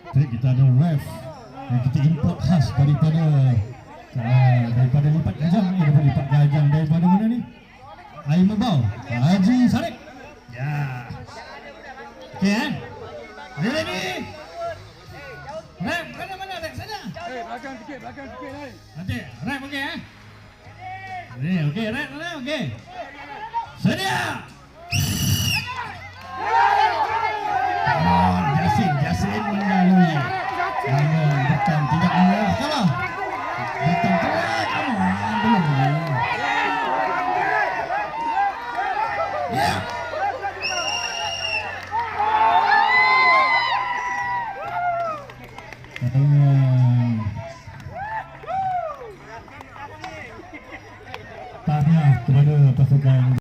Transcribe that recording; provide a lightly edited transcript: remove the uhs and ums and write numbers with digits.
Jadi kita ada ref yang kita import khas daripada Lipat Gajang ni, Lipat Gajang daripada mana ni? Air Merbau, Haji Sarip. Ya. Okey kan? Ready? Rap, mana rap sana? Belakang sikit ni. Nanti, rap okey Ni, okey, rap mana? Okey. Sedia. Jasin melalui. Namun bukan tidak mengalah kalah. Bukan telat. Belum. Ya. Katanya tahniah kepada pasukan